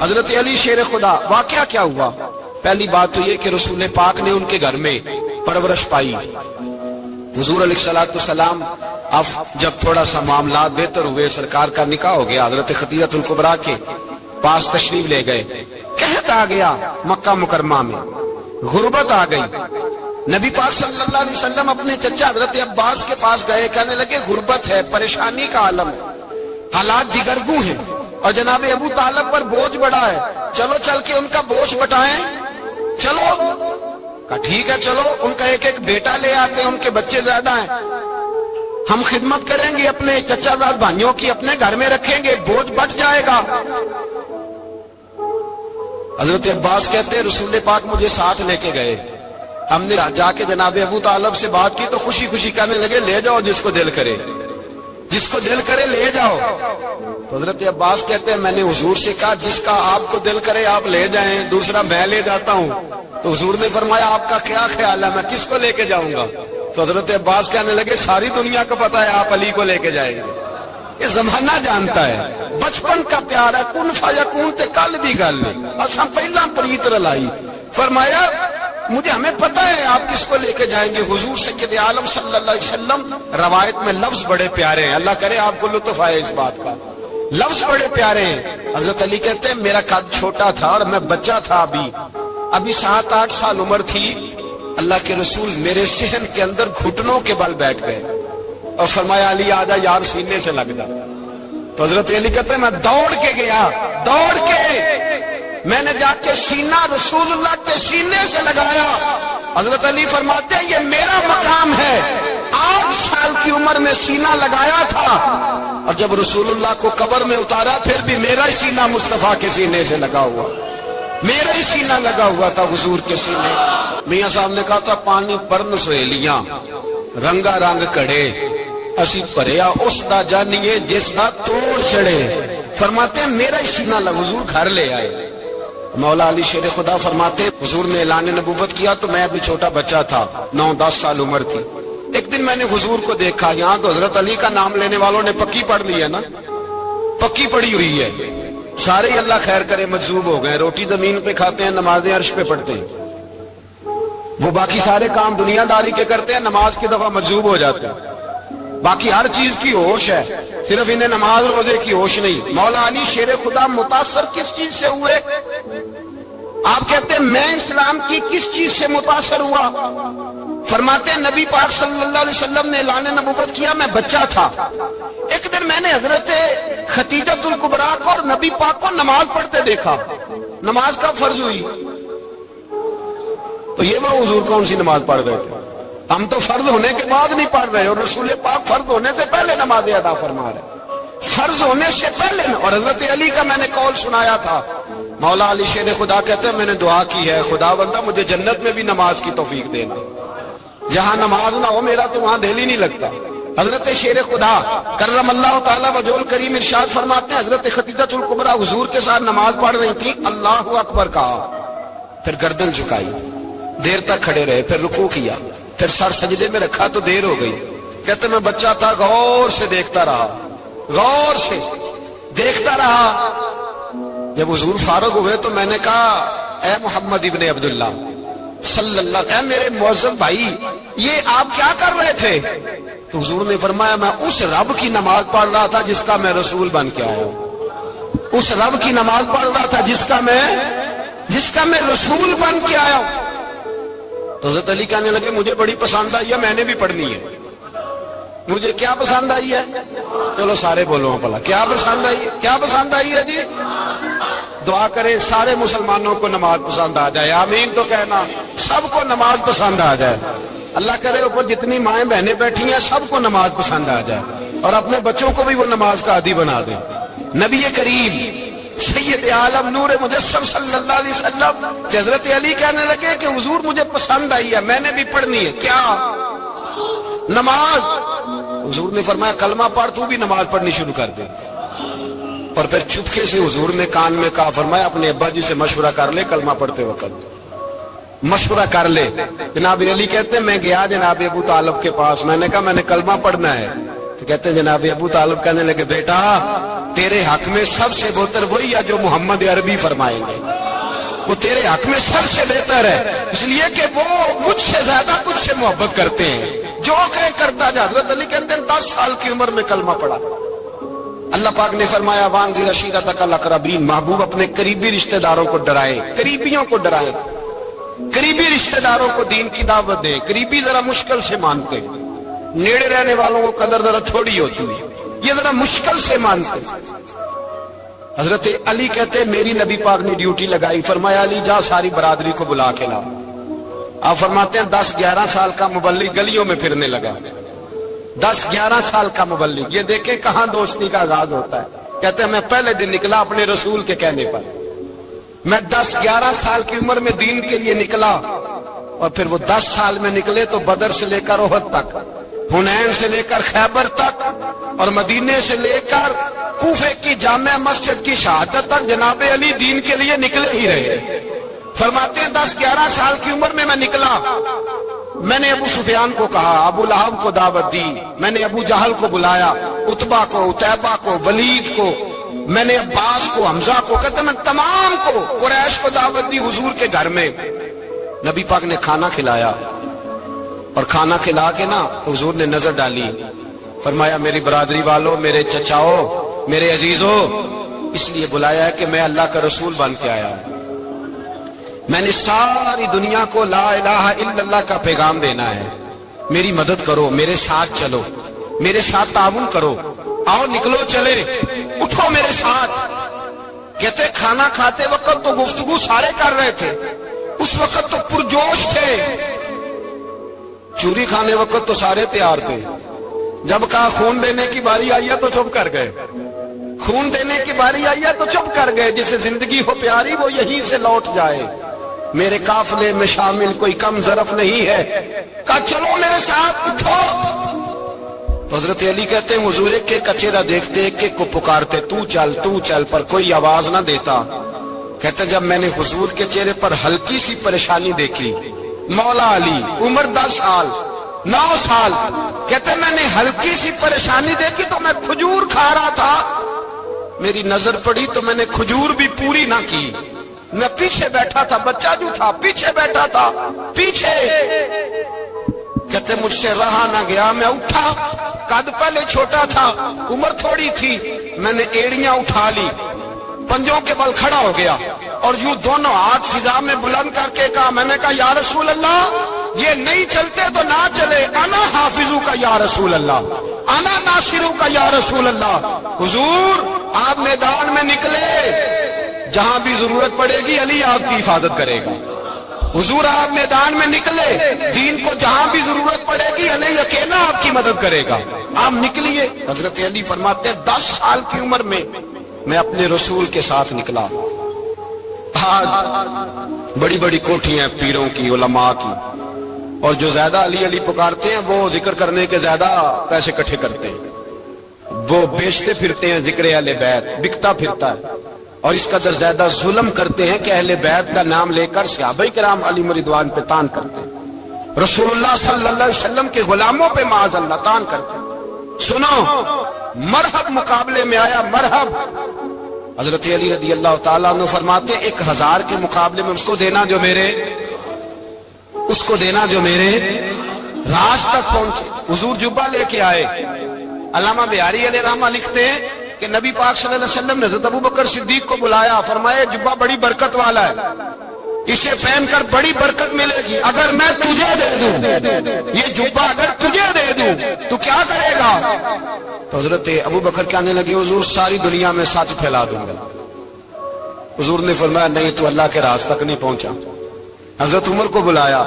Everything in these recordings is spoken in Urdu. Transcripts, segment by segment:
حضرت علی شیر خدا، واقعہ کیا ہوا؟ پہلی بات تو یہ کہ رسول پاک نے ان کے گھر میں پرورش پائی. حضور علیہ الصلوۃ والسلام اب جب تھوڑا سا معاملات بہتر ہوئے، سرکار کا نکاح ہو گیا، حضرت خدیجہ الکبریٰ کے پاس تشریف لے گئے. قحط آ گیا مکہ مکرمہ میں، غربت آ گئی. نبی پاک صلی اللہ علیہ وسلم اپنے چچا حضرت عباس کے پاس گئے، کہنے لگے غربت ہے، پریشانی کا عالم ہے، حالات دیگرگوں ہیں اور جناب ابو طالب پر بوجھ بڑا ہے، چلو چل کے ان کا بوجھ بٹائیں. چلو کہا ٹھیک ہے، چلو ان کا ایک ایک بیٹا لے آتے ہیں، ان کے بچے زیادہ ہیں، ہم خدمت کریں گے اپنے چچا زاد بھائیوں کی، اپنے گھر میں رکھیں گے، بوجھ بچ جائے گا. حضرت عباس کہتے ہیں رسول پاک مجھے ساتھ لے کے گئے. ہم نے جا کے جناب ابو طالب سے بات کی تو خوشی خوشی کہنے لگے لے جاؤ جس کو دل کرے، جس کو دل کرے لے جاؤ. تو حضرت عباس کہتے ہیں میں نے حضور سے کہا جس کا آپ کو دل کرے آپ لے جائیں، دوسرا میں لے جاتا ہوں. تو حضور نے فرمایا آپ کا کیا خیال ہے، میں کس کو لے کے جاؤں گا؟ تو حضرت عباس کہنے لگے ساری دنیا کو پتا ہے آپ علی کو لے کے جائیں گے. یہ زمانہ جانتا ہے، بچپن کا پیار ہے، کن فیکون تے کل دی گل اور سب پہلا پریت رلائی. فرمایا مجھے ہمیں پتہ ہے آپ کس کو لے کے جائیں گے. حضور سید عالم صلی اللہ علیہ وسلم، روایت میں لفظ بڑے پیارے ہیں، اللہ کرے آپ کو لطف آئے اس بات کا، لفظ بڑے پیارے ہیں. حضرت علی کہتے ہیں میرا قد چھوٹا تھا اور میں بچہ تھا، ابھی 7-8 سال عمر تھی. اللہ کے رسول میرے صحن کے اندر گھٹنوں کے بل بیٹھ گئے اور فرمایا علی آجا یار سینے سے لگ جا. تو حضرت علی کہتے ہیں میں دوڑ کے گیا، دوڑ کے میں نے جا کے سینہ رسول اللہ کے سینے سے لگایا. حضرت علی فرماتے ہیں یہ میرا مقام ہے، 8 سال کی عمر میں سینہ لگایا تھا اور جب رسول اللہ کو قبر میں اتارا پھر بھی میرا ہی سینہ مصطفیٰ کے سینے سے لگا ہوا، میرا ہی سینہ لگا ہوا تھا حضور کے سینے. میاں صاحب نے کہا تھا پانی پرن سہیلیاں رنگا رنگ کڑے، اسی پریا اس دا جانیے جس دا توڑ چڑے. فرماتے ہیں میرا ہی سینہ لگا، حضور گھر لے آئے. مولا علی شیر خدا فرماتے حضور نے اعلان نبوت کیا تو میں ابھی چھوٹا بچہ تھا، 9-10 سال عمر تھی. ایک دن میں نے حضور کو دیکھا، یہاں تو حضرت علی کا نام لینے والوں نے پکی پڑھ لی ہے نا، پکی پڑھی ہوئی ہے، سارے ہی اللہ خیر کرے مجذوب ہو گئے، روٹی زمین پہ کھاتے ہیں، نمازیں عرش پہ پڑھتے ہیں. وہ باقی سارے کام دنیا داری کے کرتے ہیں، نماز کی دفعہ مجذوب ہو جاتے ہیں. باقی ہر چیز کی ہوش ہے، صرف انہیں نماز روزے کی ہوش نہیں. مولا علی شیر خدا متاثر کس چیز سے ہوئے؟ آپ کہتے ہیں میں اسلام کی کس چیز سے متاثر ہوا؟ فرماتے ہیں نبی پاک صلی اللہ علیہ وسلم نے اعلان نبوت کیا، میں بچہ تھا. ایک دن میں نے حضرت خدیجہ الکبریٰ کو اور نبی پاک کو نماز پڑھتے دیکھا. نماز کب فرض ہوئی؟ تو یہ وہ حضور کون سی نماز پڑھ رہے تھے؟ ہم تو فرض ہونے کے بعد نہیں پڑھ رہے اور رسول پاک فرض ہونے سے پہلے نماز ادا فرما رہے، فرض ہونے سے پہلے. اور حضرت علی کا میں نے قول سنایا تھا. مولا علی شیر خدا کہتے ہیں میں نے دعا کی ہے خدا بندہ مجھے جنت میں بھی نماز کی توفیق دینا، جہاں نماز نہ ہو میرا تو وہاں دل ہی نہیں لگتا. حضرت شیر خدا کرم اللہ تعالیٰ وجہ الکریم ارشاد فرماتے ہیں حضرت خدیجہ الکبریٰ حضور کے ساتھ نماز پڑھ رہی تھی، اللہ اکبر کہا، پھر گردن جھکائی، دیر تک کھڑے رہے، پھر رکوع کیا، پھر سر سجدے میں رکھا تو دیر ہو گئی. کہتے میں بچہ تھا، غور سے دیکھتا رہا، غور سے دیکھتا رہا. جب حضور فارغ ہوئے تو میں نے کہا اے محمد ابن عبداللہ صلی اللہ علیہ وسلم، میرے معزز بھائی یہ آپ کیا کر رہے تھے؟ تو حضور نے فرمایا میں اس رب کی نماز پڑھ رہا تھا جس کا میں رسول بن کے آیا ہوں، اس رب کی نماز پڑھ رہا تھا جس کا میں رسول بن کے آیا ہوں. تو حضرت علی کہنے لگے مجھے بڑی پسند آئی ہے، میں نے بھی پڑھنی ہے. مجھے کیا پسند آئی ہے؟ چلو سارے بولو بھلا کیا پسند آئی ہے؟ کیا پسند آئی ہے جی؟ دعا کریں سارے مسلمانوں کو نماز پسند آ جائے، آمین تو کہنا، سب کو نماز پسند آ جائے. اللہ کرے اوپر جتنی مائیں بہنیں بیٹھی ہیں سب کو نماز پسند آ جائے اور اپنے بچوں کو بھی وہ نماز کا عادی بنا دیں. نبی کریم سید عالم نور مجسم صلی اللہ علیہ وسلم حضرت علی کہنے لگے کہ حضور مجھے پسند آئی ہے، میں نے بھی پڑھنی ہے. کیا؟ نماز. حضور نے فرمایا کلمہ پڑھ، تو بھی نماز پڑھنی شروع کر دے. اور پھر چپکے سے حضور نے کان میں کہا، فرمایا اپنے ابا جی سے مشورہ کر لے کلمہ پڑھتے وقت، مشورہ کر لے. جناب علی کہتے ہیں میں گیا جناب ابو طالب کے پاس، میں نے کہا میں نے کلمہ پڑھنا ہے. تو کہتے ہیں جناب ابو طالب کہنے لگے بیٹا تیرے حق میں سب سے بہتر وہی ہے جو محمد عربی فرمائیں گے، وہ تیرے حق میں سب سے بہتر ہے، اس لیے کہ وہ مجھ سے زیادہ تجھ سے محبت کرتے ہیں، جو کہے کرتا جا۔ حضرت علی کہتے ہیں 10 سال کی عمر میں کلمہ پڑھا۔ اللہ پاک نے فرمایا وانذر عشیرتک الاقربین، محبوب اپنے قریبی رشتہ داروں کو ڈرائے، قریبیوں کو ڈرائے، قریبی رشتہ داروں کو دین کی دعوت دیں۔ قریبی ذرا مشکل سے مانتے، نیڑے رہنے والوں کو قدر ذرا تھوڑی ہوتی ہے، یہ ذرا مشکل سے مانتے۔ حضرت علی کہتے ہیں میری نبی پاک نے ڈیوٹی لگائی، فرمایا علی جا ساری برادری کو بلا کے لا۔ آپ فرماتے ہیں 10-11 سال کا مبلغ گلیوں میں پھرنے لگا، 10-11 سال کا مبلغ، یہ دیکھیں کہاں دوستی کا آغاز ہوتا ہے۔ کہتے ہیں میں پہلے دن نکلا اپنے رسول کے کہنے پر، میں 10-11 سال کی عمر میں دین کے لیے نکلا، اور پھر وہ 10 سال میں نکلے تو بدر سے لے کر احد تک، حنین سے لے کر خیبر تک، اور مدینے سے لے کر کوفے کی جامع مسجد کی شہادت تک جناب علی دین کے لیے نکلے ہی رہے۔ فرماتے ہیں 10-11 سال کی عمر میں نکلا، میں نے ابو سفیان کو کہا، ابو لہب کو دعوت دی، میں نے ابو جہل کو بلایا، عتبہ کو، عتیبہ کو، ولید کو، میں نے عباس کو، حمزہ کو، کہتے میں تمام کو، قریش کو دعوت دی حضور کے گھر میں۔ نبی پاک نے کھانا کھلایا، اور کھانا کھلا کے نا حضور نے نظر ڈالی، فرمایا میری برادری والوں، میرے چچاؤ، میرے عزیزوں، اس لیے بلایا ہے کہ میں اللہ کا رسول بن کے آیا ہوں، میں نے ساری دنیا کو لا الہ الا اللہ کا پیغام دینا ہے، میری مدد کرو، میرے ساتھ چلو، میرے ساتھ تعاون کرو، آؤ نکلو چلے، اٹھو میرے ساتھ۔ کہتے کھانا کھاتے وقت تو گفتگو سارے کر رہے تھے، اس وقت تو پرجوش تھے، چوری کھانے وقت تو سارے تیار تھے، جب کہا خون دینے کی باری آئی ہے تو چپ کر گئے، خون دینے کی باری آئی ہے تو چپ کر گئے، جسے زندگی ہو پیاری وہ یہیں سے لوٹ جائے، میرے قافلے میں شامل کوئی کم ظرف نہیں ہے، کہا چلو میرے ساتھ اٹھو۔ حضرت علی کہتے ہیں حضور ایک ایک کا چہرہ دیکھتے، ایک ایک کو پکارتے، تو چل، پر کوئی آواز نہ دیتا۔ کہتے جب میں نے حضور کے چہرے پر ہلکی سی پریشانی دیکھی، مولا علی عمر 10 سال 9 سال، کہتے میں نے ہلکی سی پریشانی دیکھی تو میں کھجور کھا رہا تھا، میری نظر پڑی تو میں نے کھجور بھی پوری نہ کی، میں پیچھے بیٹھا تھا، بچہ جو تھا پیچھے بیٹھا تھا، پیچھے۔ کہتے مجھ سے رہا نہ گیا، میں اٹھا، قد پہلے چھوٹا تھا، عمر تھوڑی تھی، میں نے ایڑیاں اٹھا لی، پنجوں کے بل کھڑا ہو گیا، اور یوں دونوں ہاتھ فضا میں بلند کر کے کہا، میں نے کہا یا رسول اللہ یہ نہیں چلتے تو نہ چلے، انا حافظو کا یا رسول اللہ، انا ناصرو کا یا رسول اللہ۔ حضور آپ میدان میں نکلے، جہاں بھی ضرورت پڑے گی علی آپ کی حفاظت کرے گا، حضور آپ میدان میں نکلے، دین کو جہاں بھی ضرورت پڑے گی علی اکیلا آپ کی مدد کرے گا، آپ نکلیے۔ حضرت علی فرماتے ہیں 10 سال کی عمر میں اپنے رسول کے ساتھ نکلا۔ آج بڑی بڑی کوٹھیاں پیروں کی، علماء کی، اور جو زیادہ علی علی پکارتے ہیں وہ ذکر کرنے کے زیادہ پیسے اکٹھے کرتے ہیں، وہ بیچتے پھرتے ہیں، ذکر اہل بیت بکتا پھرتا ہے، اور اس قدر زیادہ ظلم کرتے ہیں کہ اہل بیت کا نام لے کر صحابہ کرام علی رضوان پہ تان کرتے ہیں، رسول اللہ صلی اللہ علیہ وسلم کے غلاموں پہ معاذ اللہ تان کرتے ہیں۔ سنو مرحب مقابلے میں آیا، مرحب۔ حضرت علی رضی اللہ تعالیٰ عنہ فرماتے 1000 کے مقابلے میں اس کو دینا جو میرے راز تک پہنچے۔ حضور جبہ لے کے آئے، علامہ بہاری علیہ رحمہ لکھتے ہیں کہ نبی پاک صلی اللہ علیہ وسلم نے حضرت ابوبکر صدیق کو بلایا، فرمایا جبہ بڑی برکت والا ہے، اسے پہن کر بڑی برکت ملے گی، اگر میں تجھے دے دوں یہ جبہ، اگر تجھے دے دوں تو کیا کرے گا؟ تو حضرت ابوبکر کہنے لگے حضور ساری دنیا میں سچ پھیلا دوں گا۔ حضور نے فرمایا نہیں، تو اللہ کے راز تک نہیں پہنچا۔ حضرت عمر کو بلایا،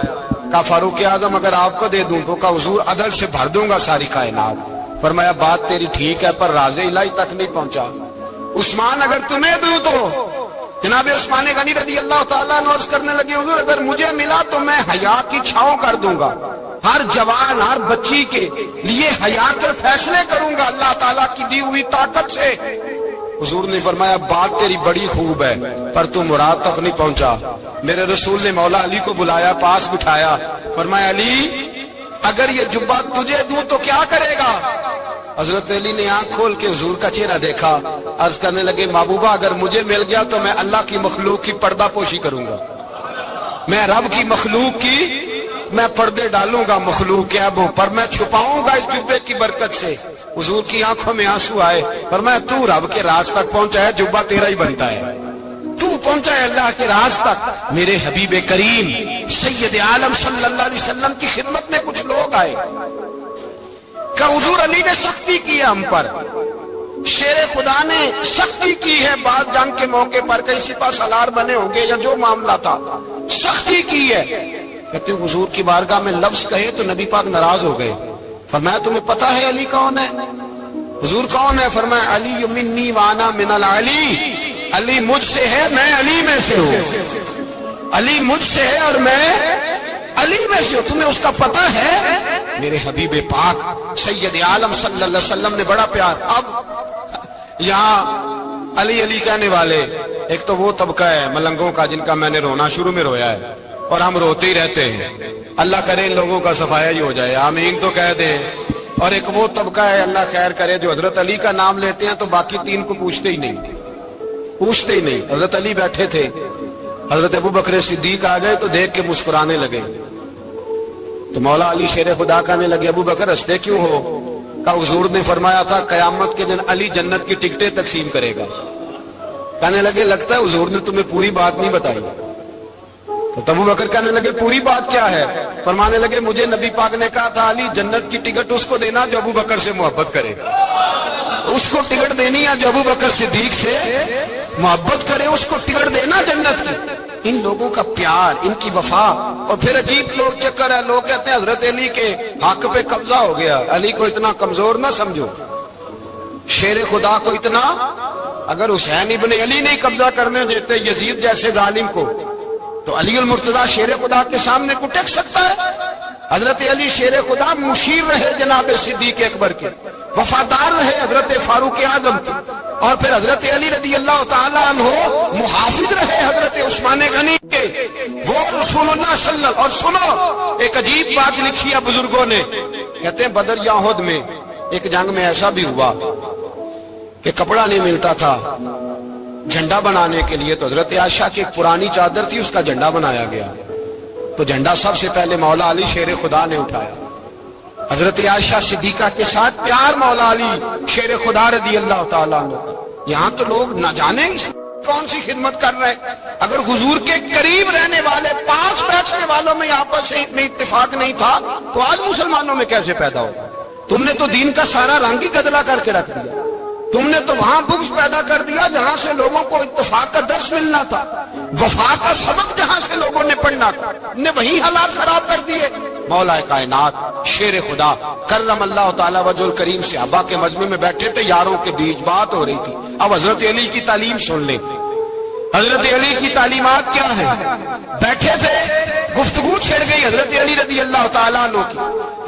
کہا فاروق اعظم اگر آپ کو دے دوں تو کہا حضور عدل سے بھر دوں گا ساری کائنات۔ فرمایا بات تیری ٹھیک ہے پر راز الہی تک نہیں پہنچا۔ عثمان اگر تمہیں دوں تو جناب عثمان غنی رضی اللہ تعالیٰ عنہ عرض کرنے لگے حضور اگر مجھے ملا تو میں حیا کی چھاؤں کر دوں گا، ہر جوان ہر بچی کے لیے حیا کے فیصلے کروں گا اللہ تعالیٰ کی دی ہوئی طاقت سے۔ حضور نے فرمایا بات تیری بڑی خوب ہے پر تو مراد تک نہیں پہنچا۔ میرے رسول نے مولا علی کو بلایا، پاس بٹھایا، فرمایا علی اگر یہ جبہ تجھے دوں تو کیا کرے گا؟ حضرت علی نے آنکھ کھول کے حضور کا چہرہ دیکھا، عرض کرنے لگے محبوبہ اگر مجھے مل گیا تو میں اللہ کی مخلوق کی پردہ پوشی کروں گا، میں رب کی مخلوق کی میں پردے ڈالوں گا مخلوق کے عیبوں پر، میں چھپاؤں گا اس جبے کی برکت سے۔ حضور کی آنکھوں میں آنسو آئے، فرمایا تو رب کے راز تک پہنچا ہے، جبہ تیرا ہی بنتا ہے، تو پہنچا ہے اللہ کے راز تک۔ میرے حبیب کریم سید عالم صلی اللہ علیہ وسلم کی خدمت میں کچھ لوگ آئے کہ حضور علی نے سختی کی ہے ہم پر، شیر خدا نے سختی کی ہے، بعض جنگ کے موقع پر کہیں سپاہ سالار بنے ہوں گے یا جو معاملہ تھا، سختی کی ہے۔ کہتے ہیں حضور کی بارگاہ میں لفظ کہے تو نبی پاک ناراض ہو گئے۔ فرمایا تمہیں پتا ہے علی کون ہے؟ حضور کون ہے؟ فرمایا علی منی وانا من العلی، علی مجھ سے ہے میں علی میں سے ہوں، علی مجھ سے ہے اور میں علی میں سے ہوں، تمہیں اس کا پتہ ہے؟ میرے حبیب پاک سید عالم صلی اللہ علیہ وسلم نے بڑا پیار۔ اب یہاں علی علی کہنے والے ایک تو وہ طبقہ ہے ملنگوں کا جن کا میں نے رونا شروع میں رویا ہے اور ہم روتے ہی رہتے ہیں، اللہ کرے ان لوگوں کا صفایا ہی ہو جائے، آمین تو کہہ دیں۔ اور ایک وہ طبقہ ہے اللہ خیر کرے جو حضرت علی کا نام لیتے ہیں تو باقی تین کو پوچھتے ہی نہیں، پوچھتے ہی نہیں۔ حضرت علی بیٹھے تھے، حضرت ابو بکر صدیق آ گئے تو دیکھ کے مسکرانے لگے، تو مولا علی شیر خدا کہنے لگے ابو بکر ہنستے کیوں ہو؟ کہ حضور نے فرمایا تھا قیامت کے دن علی جنت کی ٹکٹیں تقسیم کرے گا۔ کہنے لگے لگتا ہے حضور نے تمہیں پوری بات نہیں بتائی۔ تو ابو بکر کہنے لگے پوری بات کیا ہے؟ فرمانے لگے مجھے نبی پاک نے کہا تھا علی جنت کی ٹکٹ اس کو دینا جو ابو بکر سے محبت کرے، اس کو ٹکٹ دینی ہے جو ابو بکر صدیق سے محبت کرے، اس کو ٹکٹ دینا جنت کی۔ ان لوگوں کا پیار، ان کی وفا۔ اور پھر عجیب لوگ چکر ہے، لوگ کہتے ہیں حضرت علی کے حق پہ قبضہ ہو گیا، علی کو اتنا کمزور نہ سمجھو، شیر خدا کو اتنا، اگر حسین ابن علی نہیں قبضہ کرنے دیتے یزید جیسے ظالم کو تو علی المرتضیٰ شیر خدا کے سامنے کو ٹک سکتا ہے؟ حضرت علی شیر خدا مشیر رہے جناب صدیق اکبر کے، وفادار رہے حضرت فاروق اعظم کے، اور پھر حضرت علی رضی اللہ تعالیٰ عنہ محافظ رہے حضرت عثمان غنی کے، وہ رسول اللہ صلی اللہ علیہ وسلم۔ اور سنو ایک عجیب بات لکھی ہے بزرگوں نے، کہتے ہیں بدر یا احد میں ایک جنگ میں ایسا بھی ہوا کہ کپڑا نہیں ملتا تھا جھنڈا بنانے کے لیے، تو حضرت عائشہ کی ایک پرانی چادر تھی، اس کا جھنڈا بنایا گیا، تو جھنڈا سب سے پہلے مولا علی شیر خدا نے اٹھایا۔ حضرت عائشہ صدیقہ کے ساتھ پیار مولا علی شیر خدا رضی اللہ تعالیٰ عنہ۔ یہاں تو لوگ نہ جانے کون سی خدمت کر رہے ہیں۔ اگر حضور کے قریب رہنے والے پاس بیٹھنے والوں میں آپس میں اتفاق نہیں تھا تو آج مسلمانوں میں کیسے پیدا ہو؟ تم نے تو دین کا سارا رنگ ہی گدلا کر کے رکھ دیا، تم نے تو وہاں بغض پیدا کر دیا جہاں سے لوگوں کو اتفاق کا درس ملنا تھا، وفا کا سبق جہاں سے لوگوں نے پڑھنا تھا، نے وہی حالات خراب کر دیے۔ مولا کائنات شیر خدا کرم اللہ تعالی وجہ الکریم صحابہ کے مجمع میں بیٹھے تھے، یاروں کے بیچ بات ہو رہی تھی۔ اب حضرت علی کی تعلیم سن لیں، حضرت علی کی تعلیمات کیا ہیں؟ بیٹھے تھے، گفتگو چھڑ گئی حضرت علی رضی اللہ تعالیٰ عنہ کی،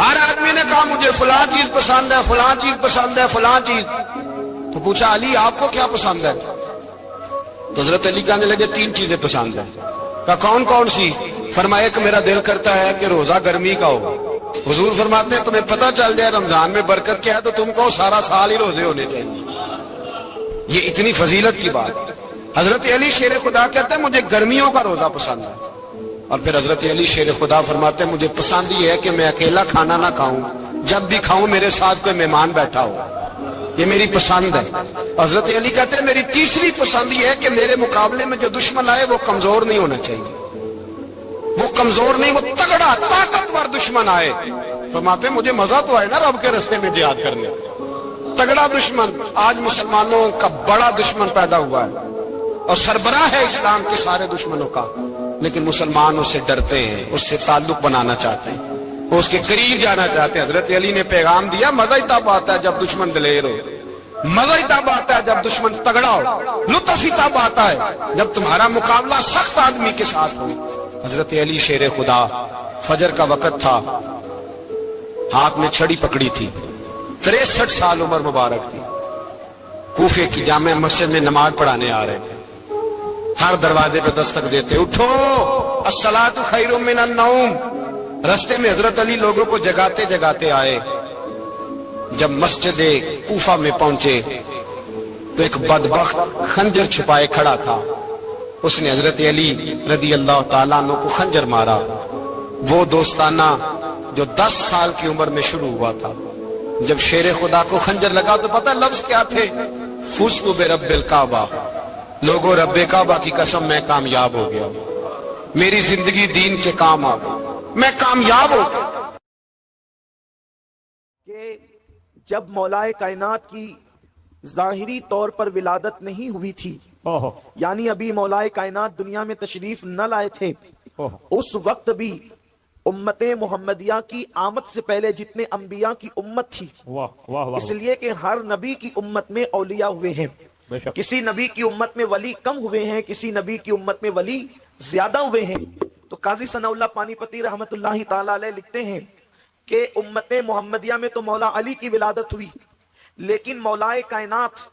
ہر آدمی نے کہا مجھے فلاں چیز پسند ہے، فلاں چیز پسند ہے، فلاں چیز۔ تو پوچھا علی آپ کو کیا پسند ہے؟ تو حضرت علی کہنے لگے تین چیزیں پسند ہیں۔ کہا کون کون سی؟ فرمایا کہ میرا دل کرتا ہے کہ روزہ گرمی کا ہو۔ حضور فرماتے ہیں تمہیں پتہ چل جائے رمضان میں برکت کیا ہے تو تم کو سارا سال ہی روزے ہونے چاہیے، یہ اتنی فضیلت کی بات۔ حضرت علی شیر خدا کہتے ہیں مجھے گرمیوں کا روزہ پسند ہے، اور پھر حضرت علی شیر خدا فرماتے ہیں مجھے پسند یہ ہے کہ میں اکیلا کھانا نہ کھاؤں، جب بھی کھاؤں میرے ساتھ کوئی مہمان بیٹھا ہو، یہ میری پسند ہے۔ حضرت علی کہتے ہیں میری تیسری پسند یہ ہے کہ میرے مقابلے میں جو دشمن آئے وہ کمزور نہیں ہونا چاہیے، وہ کمزور نہیں، وہ تگڑا طاقتور دشمن آئے۔ فرماتے ہیں مجھے مزہ تو آئے نا رب کے راستے میں جہاد کرنے، تگڑا دشمن۔ آج مسلمانوں کا بڑا دشمن پیدا ہوا ہے اور سربراہ ہے اسلام کے سارے دشمنوں کا، لیکن مسلمان اس سے ڈرتے ہیں، اس سے تعلق بنانا چاہتے ہیں، وہ اس کے قریب جانا چاہتے ہیں۔ حضرت علی نے پیغام دیا مزہ ہی تب آتا ہے جب دشمن دلیر ہو، مزہ ہی تب آتا ہے جب دشمن تگڑا ہو، لطف ہی تب آتا ہے جب تمہارا مقابلہ سخت آدمی کے ساتھ ہو۔ حضرت علی شیر خدا، فجر کا وقت تھا، ہاتھ میں چھڑی پکڑی تھی، 63 سال عمر مبارک تھی، کوفے کی جامع مسجد میں نماز پڑھانے آ رہے تھے، ہر دروازے پہ دستک دیتے اٹھو الصلاۃ خیر من النوم۔ رستے میں حضرت علی لوگوں کو جگاتے جگاتے آئے، جب مسجد کوفہ میں پہنچے تو ایک بدبخت خنجر چھپائے کھڑا تھا. اس نے حضرت علی رضی اللہ تعالیٰ عنہ کو خنجر مارا. وہ دوستانہ جو 10 سال کی عمر میں شروع ہوا تھا. جب شیر خدا کو خنجر لگا تو پتہ لفظ کیا تھے؟ فزت برب الکعبہ. لوگوں رب کعبہ کی قسم میں کامیاب ہو گیا, میری زندگی دین کے کام آ گئی, میں کامیاب ہو گیا. کہ جب مولائے کائنات کی ظاہری طور پر ولادت نہیں ہوئی تھی, یعنی ابھی مولائے کائنات دنیا میں تشریف نہ لائے تھے, اس وقت بھی امت محمدیہ کی آمد سے پہلے جتنے انبیاء کی امت تھی, اس لیے کہ ہر نبی کی امت میں اولیاء ہوئے ہیں, کسی نبی کی امت میں ولی کم ہوئے ہیں, کسی نبی کی امت میں ولی زیادہ ہوئے ہیں. تو قاضی ثناء اللہ پانی پتی رحمت اللہ تعالی علیہ لکھتے ہیں کہ امت محمدیہ میں تو مولا علی کی ولادت ہوئی, لیکن مولائے کائنات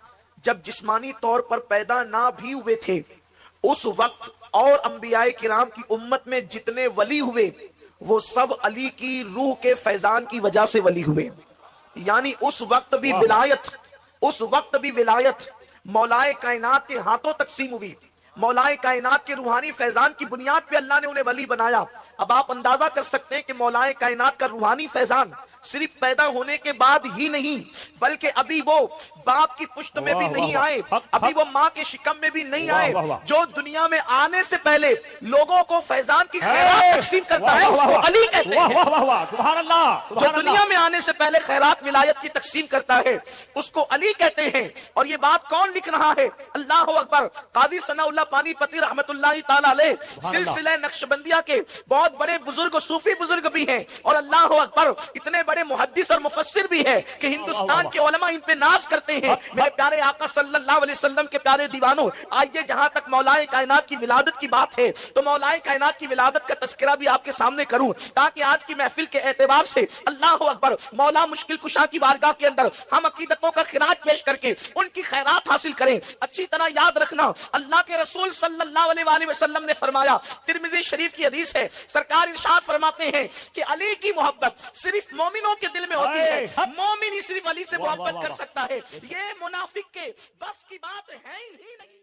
جب جسمانی طور پر پیدا نہ بھی ہوئے تھے, اس وقت اور انبیاء کرام کی امت میں جتنے ولی ہوئے وہ سب علی کی روح کے فیضان کی وجہ سے ولی ہوئے. یعنی اس وقت بھی ولایت مولائے کائنات کے ہاتھوں تقسیم ہوئی. مولائے کائنات کے روحانی فیضان کی بنیاد پہ اللہ نے انہیں ولی بنایا. اب آپ اندازہ کر سکتے ہیں کہ مولائے کائنات کا روحانی فیضان صرف پیدا ہونے کے بعد ہی نہیں, بلکہ ابھی وہ باپ کی پشت میں بھی نہیں آئے, ابھی وہ ماں کے شکم میں بھی نہیں آئے, جو دنیا میں آنے سے پہلے لوگوں کو فیضان کی خیرات تقسیم کرتا ہے اس کو علی کہتے ہیں. جو دنیا میں آنے سے پہلے خیرات ولایت کی تقسیم کرتا ہے اس کو علی کہتے ہیں. اور یہ بات کون لکھ رہا ہے؟ اللہ اکبر. قاضی ثناء اللہ پانی پتی رحمت اللہ تعالی علیہ سلسلہ نقشبندیہ کے بہت بڑے بزرگ صوفی بزرگ بھی ہیں, اور اللہ اکبر اتنے بڑے محدث اور مفسر بھی ہے کہ ہندوستان کے علماء ان پہ ناز کرتے ہیں. میرے پیارے آقا صلی اللہ علیہ وسلم کے پیارے دیوانوں, آئیے جہاں تک مولائے کائنات کی ولادت کی بات ہے تو مولائے کائنات کی ولادت کا تذکرہ بھی آپ کے سامنے کروں, تاکہ آج کی محفل کے اعتبار سے اللہ اکبر مولا مشکل کشا کی بارگاہ کے اندر ہم عقیدتوں کا خراج پیش کر کے ان کی خیرات حاصل کریں. اچھی طرح یاد رکھنا, اللہ کے رسول صلی اللہ علیہ وآلہ وسلم نے فرمایا, ترمذی شریف کی حدیث ہے, سرکار ارشاد فرماتے ہیں کہ علی کی محبت صرف مومنوں کے دل میں ہوتی ہے, مومن ہی صرف علی سے محبت کر سکتا ہے. یہ منافق کے بس کی بات ہے ہی نہیں.